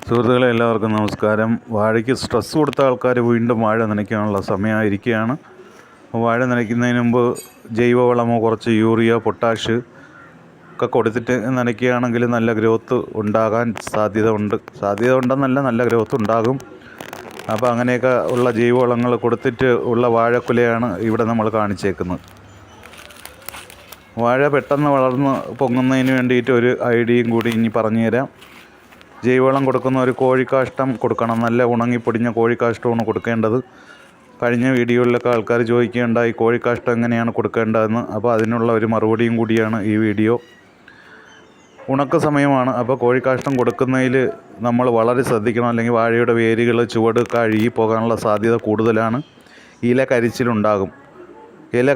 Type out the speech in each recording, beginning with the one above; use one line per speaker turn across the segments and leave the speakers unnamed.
സുഹൃത്തുക്കളെ എല്ലാവർക്കും നമസ്കാരം. വാഴയ്ക്ക് സ്ട്രെസ് കൊടുത്ത ആൾക്കാർ വീണ്ടും വാഴ നനയ്ക്കാനുള്ള സമയമായിരിക്കുകയാണ്. വാഴ നനയ്ക്കുന്നതിന് മുമ്പ് ജൈവവളമോ കുറച്ച് യൂറിയ, പൊട്ടാഷ് ഒക്കെ കൊടുത്തിട്ട് നനയ്ക്കുകയാണെങ്കിൽ നല്ല ഗ്രോത്ത് ഉണ്ടാകാൻ സാധ്യത ഉണ്ടെന്നല്ല, നല്ല ഗ്രോത്ത് ഉണ്ടാകും. അപ്പോൾ അങ്ങനെയൊക്കെ ഉള്ള ജൈവവളങ്ങൾ കൊടുത്തിട്ട് ഉള്ള വാഴക്കുലയാണ് ഇവിടെ നമ്മൾ കാണിച്ചേക്കുന്നത്. വാഴ പെട്ടെന്ന് വളർന്ന് പൊങ്ങുന്നതിന് വേണ്ടിയിട്ട് ഒരു ഐഡിയയും കൂടി ഇനി പറഞ്ഞു തരാം. ജൈവവളം കൊടുക്കുന്ന ഒരു കോഴിക്കാഷ്ടം കൊടുക്കണം. നല്ല ഉണങ്ങിപ്പൊടിഞ്ഞ കോഴിക്കാഷ്ടമാണ് കൊടുക്കേണ്ടത്. കഴിഞ്ഞ വീഡിയോയിലൊക്കെ ആൾക്കാർ ചോദിക്കുകയുണ്ടായി കോഴിക്കാഷ്ടം എങ്ങനെയാണ് കൊടുക്കേണ്ടതെന്ന്. അപ്പോൾ അതിനുള്ള ഒരു മറുപടിയും കൂടിയാണ് ഈ വീഡിയോ. ഉണക്ക സമയമാണ്, അപ്പോൾ കോഴിക്കാഷ്ടം കൊടുക്കുന്നതിൽ നമ്മൾ വളരെ ശ്രദ്ധിക്കണം. അല്ലെങ്കിൽ വാഴയുടെ വേരുകൾ, ചുവട് അഴുകി പോകാനുള്ള സാധ്യത കൂടുതലാണ്. ഇല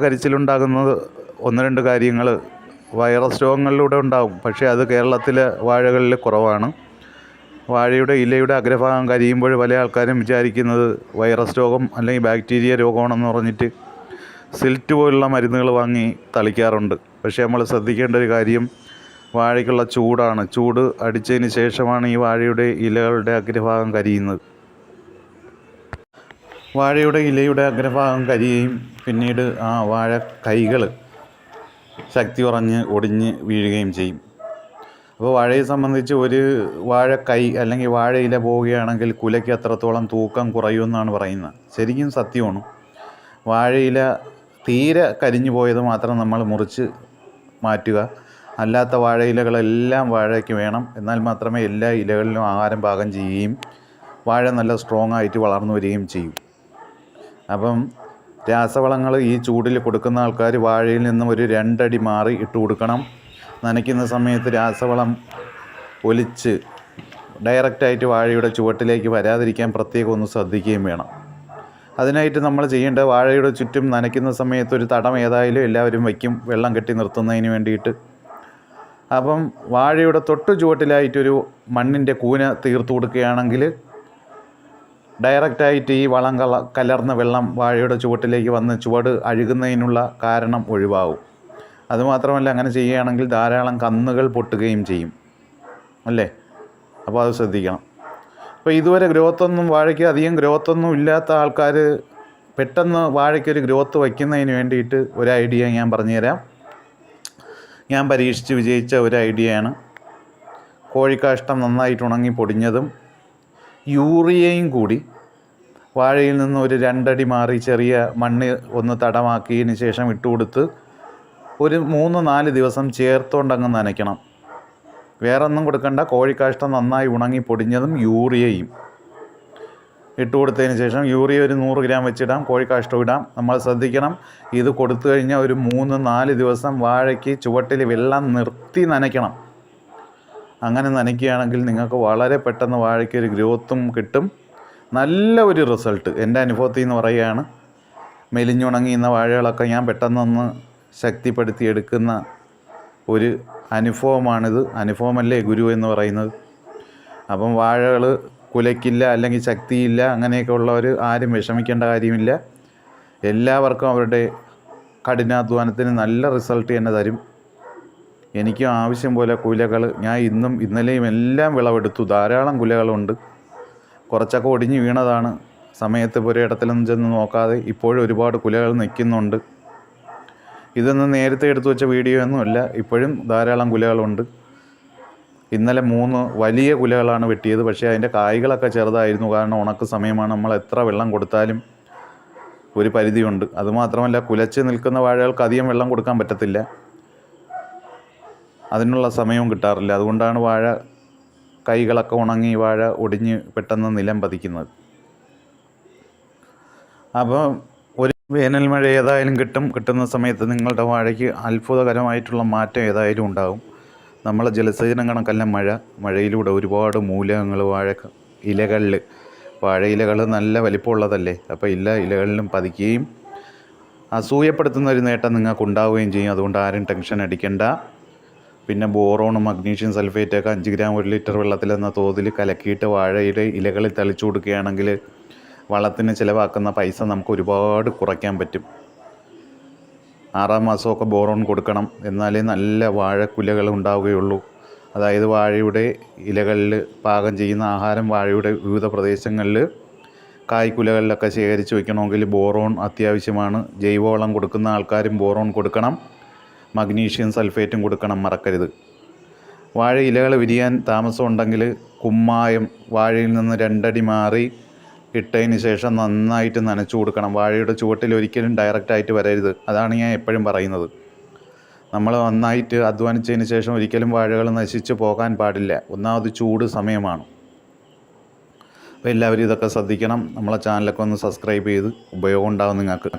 കരിച്ചിലുണ്ടാകുന്നത് ഒന്ന് രണ്ട് കാര്യങ്ങൾ വൈറസ് രോഗങ്ങളിലൂടെ ഉണ്ടാകും. പക്ഷേ അത് കേരളത്തിലെ വാഴകളിൽ കുറവാണ്. വാഴയുടെ ഇലയുടെ അഗ്രഭാഗം കരിയുമ്പോൾ പല ആൾക്കാരും വിചാരിക്കുന്നത് വൈറസ് രോഗം അല്ലെങ്കിൽ ബാക്ടീരിയ രോഗമാണെന്ന് പറഞ്ഞിട്ട് സിൽറ്റ് പോലുള്ള മരുന്നുകൾ വാങ്ങി തളിക്കാറുണ്ട്. പക്ഷേ നമ്മൾ ശ്രദ്ധിക്കേണ്ട ഒരു കാര്യം വാഴയ്ക്കുള്ള ചൂടാണ്. ചൂട് അടിച്ചതിന് ശേഷമാണ് ഈ വാഴയുടെ ഇലകളുടെ അഗ്രഭാഗം കരിയുന്നത്. വാഴയുടെ ഇലയുടെ അഗ്രഭാഗം കരിയുകയും പിന്നീട് ആ വാഴ കൈകൾ ശക്തി കുറഞ്ഞ് ഒടിഞ്ഞ് വീഴുകയും ചെയ്യും. അപ്പോൾ വാഴയെ സംബന്ധിച്ച് ഒരു വാഴക്കൈ അല്ലെങ്കിൽ വാഴയില പോവുകയാണെങ്കിൽ കുലയ്ക്ക് അത്രത്തോളം തൂക്കം കുറയുമെന്നാണ് പറയുന്നത്. ശരിക്കും സത്യമാണ്. വാഴയില തീരെ കരിഞ്ഞു പോയത് മാത്രം നമ്മൾ മുറിച്ച് മാറ്റുക. അല്ലാത്ത വാഴയിലകളെല്ലാം വാഴയ്ക്ക് വേണം. എന്നാൽ മാത്രമേ എല്ലാ ഇലകളിലും ആഹാരം പാകം ചെയ്യുകയും വാഴ നല്ല സ്ട്രോങ് ആയിട്ട് വളർന്നു വരികയും ചെയ്യും. അപ്പം രാസവളങ്ങൾ ഈ ചൂടിൽ കൊടുക്കുന്ന ആൾക്കാർ വാഴയിൽ നിന്നും ഒരു 2 അടി മാറി ഇട്ട് കൊടുക്കണം. നനയ്ക്കുന്ന സമയത്ത് രാസവളം ഒലിച്ച് ഡയറക്റ്റായിട്ട് വാഴയുടെ ചുവട്ടിലേക്ക് വരാതിരിക്കാൻ പ്രത്യേകം ഒന്ന് ശ്രദ്ധിക്കുകയും വേണം. അതിനായിട്ട് നമ്മൾ ചെയ്യേണ്ടത് വാഴയുടെ ചുറ്റും നനയ്ക്കുന്ന സമയത്ത് ഒരു തടം ഏതായാലും എല്ലാവരും വയ്ക്കും, വെള്ളം കെട്ടി നിർത്തുന്നതിന് വേണ്ടിയിട്ട്. അപ്പം വാഴയുടെ തൊട്ട് ചുവട്ടിലായിട്ടൊരു മണ്ണിൻ്റെ കൂന തീർത്ത് കൊടുക്കുകയാണെങ്കിൽ ഡയറക്റ്റായിട്ട് ഈ വളം കലർന്ന വെള്ളം വാഴയുടെ ചുവട്ടിലേക്ക് വന്ന് ചുവട് അഴുകുന്നതിനുള്ള കാരണം ഒഴിവാകും. അതുമാത്രമല്ല, അങ്ങനെ ചെയ്യുകയാണെങ്കിൽ ധാരാളം കന്നുകൾ പൊട്ടുകയും ചെയ്യും അല്ലേ. അപ്പോൾ അത് ശ്രദ്ധിക്കണം. അപ്പോൾ ഇതുവരെ വാഴയ്ക്ക് അധികം ഗ്രോത്തൊന്നും ഇല്ലാത്ത ആൾക്കാർ പെട്ടെന്ന് വാഴയ്ക്കൊരു ഗ്രോത്ത് വയ്ക്കുന്നതിന് വേണ്ടിയിട്ട് ഒരു ഐഡിയ ഞാൻ പറഞ്ഞുതരാം. ഞാൻ പരീക്ഷിച്ച് വിജയിച്ച ഒരു ഐഡിയയാണ്. കോഴിക്കാഷ്ടം നന്നായിട്ട് ഉണങ്ങി പൊടിഞ്ഞതും യൂറിയയും കൂടി വാഴയിൽ നിന്ന് ഒരു 2 അടി മാറി ചെറിയ മണ്ണ് ഒന്ന് തടമാക്കിയതിന് ശേഷം ഇട്ടുകൊടുത്ത് ഒരു 3-4 ദിവസം ചേർത്തുകൊണ്ടങ്ങ് നനയ്ക്കണം. വേറെ ഒന്നും കൊടുക്കണ്ട. കോഴിക്കാഷ്ടം നന്നായി ഉണങ്ങി പൊടിഞ്ഞതും യൂറിയയും ഇട്ട് കൊടുത്തതിന് ശേഷം യൂറിയ ഒരു 100 ഗ്രാം വെച്ചിടാം, കോഴിക്കാഷ്ടം ഇടാം. നമ്മൾ ശ്രദ്ധിക്കണം, ഇത് കൊടുത്തു കഴിഞ്ഞാൽ ഒരു 3-4 ദിവസം വാഴയ്ക്ക് ചുവട്ടിൽ വെള്ളം നിർത്തി നനയ്ക്കണം. അങ്ങനെ നനയ്ക്കുകയാണെങ്കിൽ നിങ്ങൾക്ക് വളരെ പെട്ടെന്ന് വാഴയ്ക്ക് ഒരു ഗ്രോത്തും കിട്ടും. നല്ല ഒരു റിസൾട്ട് എൻ്റെ അനുഭവത്തിൽ നിന്ന് പറയുകയാണ്. മെലിഞ്ഞുണങ്ങിയുന്ന വാഴകളൊക്കെ ഞാൻ പെട്ടെന്നൊന്ന് ശക്തിപ്പെടുത്തിയെടുക്കുന്ന ഒരു അനുഭവമാണിത്. അനുഭവമല്ലേ ഗുരു എന്ന് പറയുന്നത്. അപ്പം വാഴകൾ കുലയ്ക്കില്ല അല്ലെങ്കിൽ ശക്തിയില്ല അങ്ങനെയൊക്കെ ഉള്ളവർ ആരും വിഷമിക്കേണ്ട കാര്യമില്ല. എല്ലാവർക്കും അവരുടെ കഠിനാധ്വാനത്തിന് നല്ല റിസൾട്ട് തന്നെ തരും. എനിക്കും ആവശ്യം പോലെ കുലകൾ ഞാൻ ഇന്നും ഇന്നലെയും എല്ലാം വിളവെടുത്തു. ധാരാളം കുലകളുണ്ട്. കുറച്ചൊക്കെ ഒടിഞ്ഞ് വീണതാണ്. സമയത്ത് പുരയിടത്തിലൊന്നും ചെന്ന് നോക്കാതെ ഇപ്പോഴും ഒരുപാട് കുലകൾ നിൽക്കുന്നുണ്ട്. ഇതൊന്നും നേരത്തെ എടുത്തു വെച്ച വീഡിയോ ഒന്നുമല്ല. ഇപ്പോഴും ധാരാളം കുലകളുണ്ട്. ഇന്നലെ 3 വലിയ കുലകളാണ് വെട്ടിയത്. പക്ഷേ അതിൻ്റെ കായ്കളൊക്കെ ചെറുതായിരുന്നു. കാരണം ഉണക്ക് സമയമാണ്. നമ്മൾ എത്ര വെള്ളം കൊടുത്താലും ഒരു പരിധിയുണ്ട്. അതുമാത്രമല്ല, കുലച്ച് നിൽക്കുന്ന വാഴകൾക്ക് അധികം വെള്ളം കൊടുക്കാൻ പറ്റത്തില്ല. അതിനുള്ള സമയവും കിട്ടാറില്ല. അതുകൊണ്ടാണ് വാഴ കൈകളൊക്കെ ഉണങ്ങി വാഴ ഒടിഞ്ഞ് പെട്ടെന്ന് നിലം പതിക്കുന്നത്. അപ്പോൾ ഒരു വേനൽ മഴ ഏതായാലും കിട്ടുന്ന സമയത്ത് നിങ്ങളുടെ വാഴയ്ക്ക് അത്ഭുതകരമായിട്ടുള്ള മാറ്റം ഏതായാലും ഉണ്ടാകും. നമ്മളെ ജലസേചനം കണക്കല്ല മഴയിലൂടെ ഒരുപാട് മൂലകങ്ങൾ വാഴയിലകൾ നല്ല വലിപ്പമുള്ളതല്ലേ. അപ്പോൾ ഇലകളിലും പതിക്കുകയും അസൂയപ്പെടുത്തുന്ന ഒരു നേട്ടം നിങ്ങൾക്ക് ഉണ്ടാവുകയും ചെയ്യും. അതുകൊണ്ട് ആരും ടെൻഷൻ അടിക്കേണ്ട. പിന്നെ ബോറോണും മഗ്നീഷ്യം സൾഫേറ്റൊക്കെ 5 ഗ്രാം 1 ലിറ്റർ വെള്ളത്തിലെന്ന തോതിൽ കലക്കിയിട്ട് വാഴയുടെ ഇലകളിൽ തളിച്ചു കൊടുക്കുകയാണെങ്കിൽ വളത്തിന് ചിലവാക്കുന്ന പൈസ നമുക്ക് ഒരുപാട് കുറയ്ക്കാൻ പറ്റും. 6-ാം മാസമൊക്കെ ബോറോൺ കൊടുക്കണം. എന്നാലേ നല്ല വാഴക്കുലകൾ ഉണ്ടാവുകയുള്ളൂ. അതായത് വാഴയുടെ ഇലകളിൽ പാകം ചെയ്യുന്ന ആഹാരം വാഴയുടെ വിവിധ പ്രദേശങ്ങളിൽ കായ്ക്കുലകളിലൊക്കെ ശേഖരിച്ച് വയ്ക്കണമെങ്കിൽ ബോറോൺ അത്യാവശ്യമാണ്. ജൈവവളം കൊടുക്കുന്ന ആൾക്കാരും ബോറോൺ കൊടുക്കണം, മഗ്നീഷ്യം സൾഫേറ്റും കൊടുക്കണം, മറക്കരുത്. വാഴ ഇലകൾ വിരിയാൻ താമസം ഉണ്ടെങ്കിൽ കുമ്മായം വാഴയിൽ നിന്ന് 2 അടി മാറി ഇട്ടതിന് ശേഷം നന്നായിട്ട് നനച്ചു കൊടുക്കണം. വാഴയുടെ ചുവട്ടിൽ ഒരിക്കലും ഡയറക്റ്റായിട്ട് വരരുത്. അതാണ് ഞാൻ എപ്പോഴും പറയുന്നത്. നമ്മൾ നന്നായിട്ട് അധ്വാനിച്ചതിന് ശേഷം ഒരിക്കലും വാഴകൾ നശിച്ചു പോകാൻ പാടില്ല. ഒന്നാമത് ചൂട് സമയമാണ്. അപ്പോൾ എല്ലാവരും ഇതൊക്കെ ശ്രദ്ധിക്കണം. നമ്മളെ ചാനലൊക്കെ ഒന്ന് സബ്സ്ക്രൈബ് ചെയ്ത് ഉപയോഗം ഉണ്ടാകും നിങ്ങൾക്ക്.